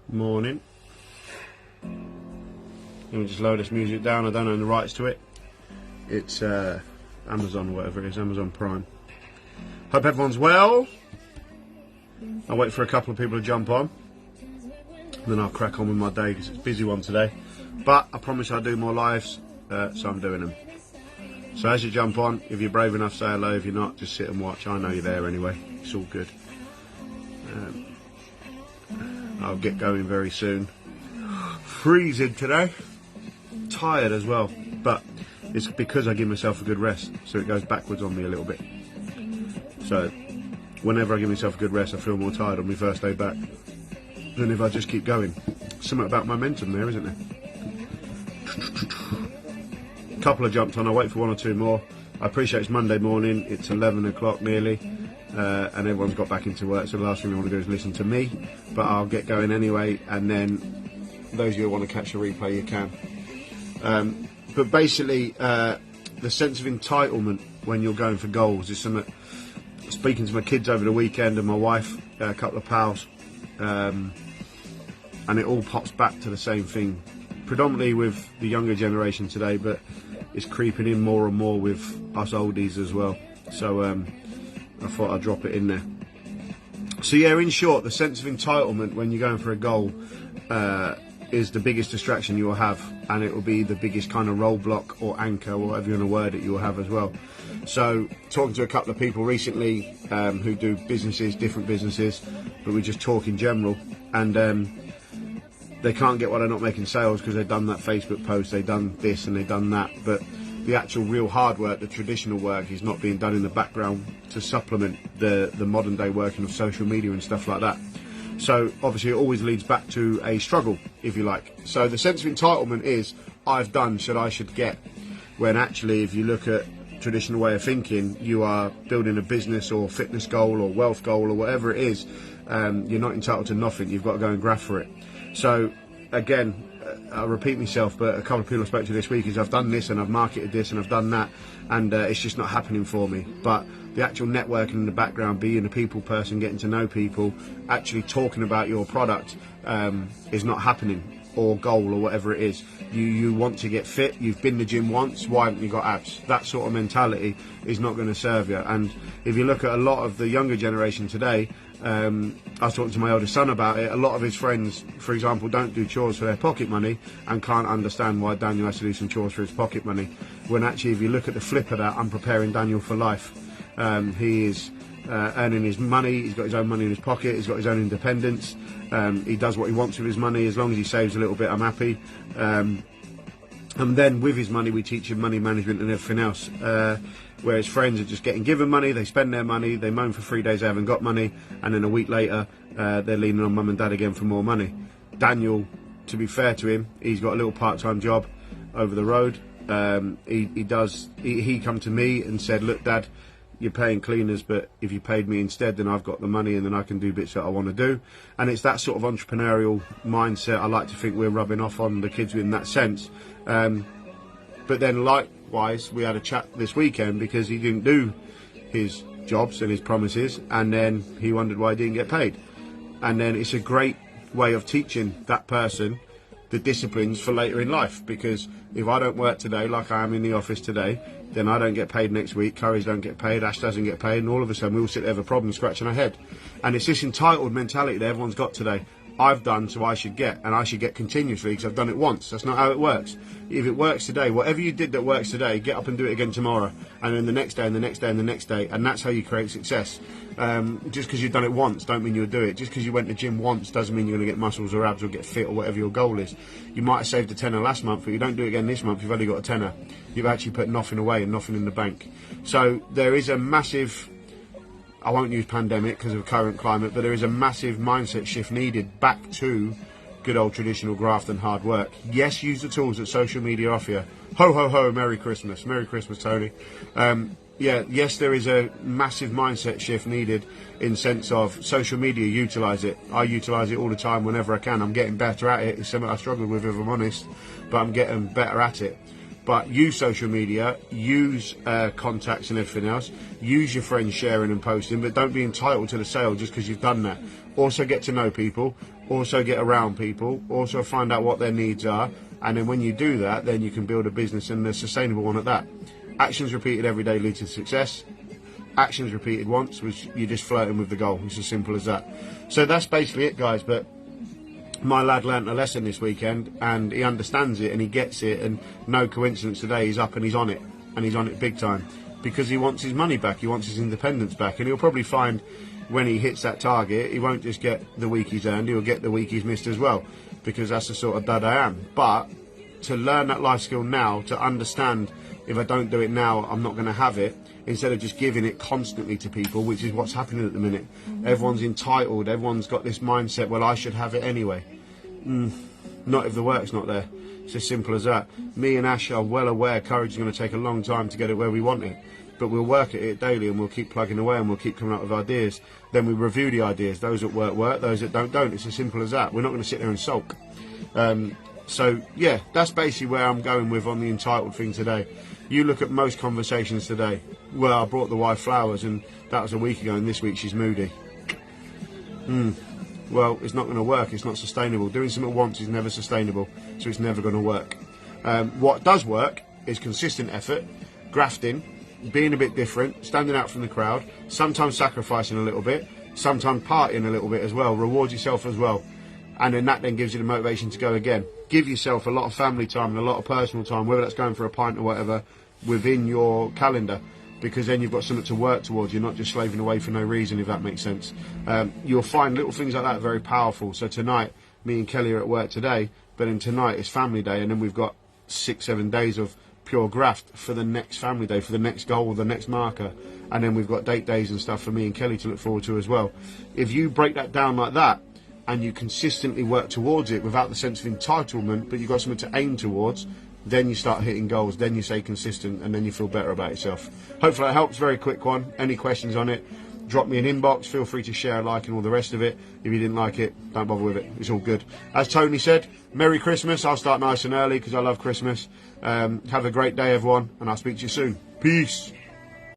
Morning. Let me just load this music down. I don't own the rights to it. It's Amazon or whatever it is, Amazon Prime. Hope everyone's well. I'll wait for a couple of people to jump on. Then I'll crack on with my day because it's a busy one today. But I promise I'll do more lives, so I'm doing them. So as you jump on, if you're brave enough, say hello. If you're not, just sit and watch. I know you're there anyway. It's all good. I'll get going very soon. Freezing today. Tired as well. But it's because I give myself a good rest. So it goes backwards on me a little bit. So whenever I give myself a good rest, I feel more tired on my first day back than if I just keep going. Something about momentum there, isn't there? Couple of jumps on. I'll wait for one or two more. I appreciate it's Monday morning. It's 11 o'clock nearly. And everyone's got back into work, so the last thing I want to do is listen to me, but I'll get going anyway, and then those of you who want to catch a replay, you can. But basically, the sense of entitlement when you're going for goals is something. Speaking to my kids over the weekend and my wife, a couple of pals, and it all pops back to the same thing, predominantly with the younger generation today, but it's creeping in more and more with us oldies as well. So I thought I'd drop it in there. So yeah, in short, the sense of entitlement when you're going for a goal is the biggest distraction you'll have, and it will be the biggest kind of roadblock or anchor, or whatever you want to word it, you'll have as well. So talking to a couple of people recently who do businesses, different businesses, but we just talk in general, and they can't get why they're not making sales because they've done that Facebook post, they've done this and they've done that, but the actual real hard work, the traditional work, is not being done in the background to supplement the modern day working of social media and stuff like that. So obviously it always leads back to a struggle, if you like. So the sense of entitlement is, I've done, I should get. When actually, if you look at traditional way of thinking, you are building a business or fitness goal or wealth goal or whatever it is, you're not entitled to nothing. You've got to go and graft for it. So again, I'll repeat myself, but a couple of people I spoke to this week is, I've done this and I've marketed this and I've done that, and it's just not happening for me. But the actual networking in the background, being a people person, getting to know people, actually talking about your product is not happening, or goal or whatever it is. You want to get fit, you've been to the gym once, why haven't you got abs? That sort of mentality is not going to serve you. And if you look at a lot of the younger generation today, I was talking to my eldest son about it, a lot of his friends, for example, don't do chores for their pocket money and can't understand why Daniel has to do some chores for his pocket money, when actually if you look at the flip of that, I'm preparing Daniel for life. He is earning his money, he's got his own money in his pocket, he's got his own independence, he does what he wants with his money. As long as he saves a little bit, I'm happy. And then with his money we teach him money management and everything else, where his friends are just getting given money, they spend their money, they moan for 3 days they haven't got money, and then a week later they're leaning on mum and dad again for more money. Daniel, to be fair to him, he's got a little part-time job over the road. He come to me and said, look Dad, you're paying cleaners, but if you paid me instead, then I've got the money and then I can do bits that I want to do. And it's that sort of entrepreneurial mindset I like to think we're rubbing off on the kids in that sense. But then likewise, we had a chat this weekend because he didn't do his jobs and his promises, and then he wondered why he didn't get paid. And then it's a great way of teaching that person the disciplines for later in life, because if I don't work today like I am in the office today, then I don't get paid next week, Curry's don't get paid, Ash doesn't get paid, and all of a sudden we all sit there with a problem scratching our head. And it's this entitled mentality that everyone's got today. I've done, so I should get, and I should get continuously because I've done it once. That's not how it works. If it works today, whatever you did that works today, get up and do it again tomorrow, and then the next day and the next day and the next day, and that's how you create success. Just because you've done it once don't mean you'll do it. Just because you went to the gym once doesn't mean you're going to get muscles or abs or get fit or whatever your goal is. You might have saved a tenner last month, but you don't do it again this month, you've only got a tenner. You've actually put nothing away and nothing in the bank. So there is a massive, I won't use pandemic because of current climate, but there is a massive mindset shift needed back to good old traditional graft and hard work. Yes, use the tools that social media offer you. Ho, ho, ho, Merry Christmas. Merry Christmas, Tony. Yes, there is a massive mindset shift needed in sense of social media, utilise it. I utilise it all the time whenever I can. I'm getting better at it. It's something I struggled with, if I'm honest, but I'm getting better at it. But use social media, use contacts and everything else, use your friends sharing and posting, but don't be entitled to the sale just because you've done that. Also get to know people, also get around people, also find out what their needs are, and then when you do that, then you can build a business, and a sustainable one at that. Actions repeated every day lead to success. Actions repeated once was you're just flirting with the goal. It's as simple as that. So that's basically it, guys. But my lad learnt a lesson this weekend, and he understands it and he gets it, and no coincidence today he's up and he's on it, and he's on it big time, because he wants his money back, he wants his independence back, and he'll probably find when he hits that target, he won't just get the week he's earned, he'll get the week he's missed as well, because that's the sort of dad I am. But to learn that life skill now, to understand if I don't do it now, I'm not going to have it, instead of just giving it constantly to people, which is what's happening at the minute. Everyone's entitled, everyone's got this mindset, well, I should have it anyway. Not if the work's not there. It's as simple as that. Me and Ash are well aware courage is going to take a long time to get it where we want it, but we'll work at it daily, and we'll keep plugging away, and we'll keep coming up with ideas. Then we review the ideas. Those that work, those that don't. It's as simple as that. We're not going to sit there and sulk. So yeah, that's basically where I'm going with on the entitled thing today. You look at most conversations today. Well, I brought the wife flowers, and that was a week ago, and this week she's moody. Well, it's not going to work. It's not sustainable. Doing something once is never sustainable, so it's never going to work. What does work is consistent effort, grafting, being a bit different, standing out from the crowd, sometimes sacrificing a little bit, sometimes partying a little bit as well. Reward yourself as well. And then that then gives you the motivation to go again. Give yourself a lot of family time and a lot of personal time, whether that's going for a pint or whatever, within your calendar, because then you've got something to work towards. You're not just slaving away for no reason, if that makes sense. You'll find little things like that very powerful. So tonight, me and Kelly are at work today, but then tonight is family day, and then we've got 6-7 days of pure graft for the next family day, for the next goal, the next marker, and then we've got date days and stuff for me and Kelly to look forward to as well. If you break that down like that, and you consistently work towards it without the sense of entitlement, but you've got something to aim towards, then you start hitting goals, then you stay consistent, and then you feel better about yourself. Hopefully that helps. Very quick one. Any questions on it, drop me an inbox. Feel free to share, like, and all the rest of it. If you didn't like it, don't bother with it. It's all good. As Tony said, Merry Christmas. I'll start nice and early because I love Christmas. Have a great day, everyone, and I'll speak to you soon. Peace.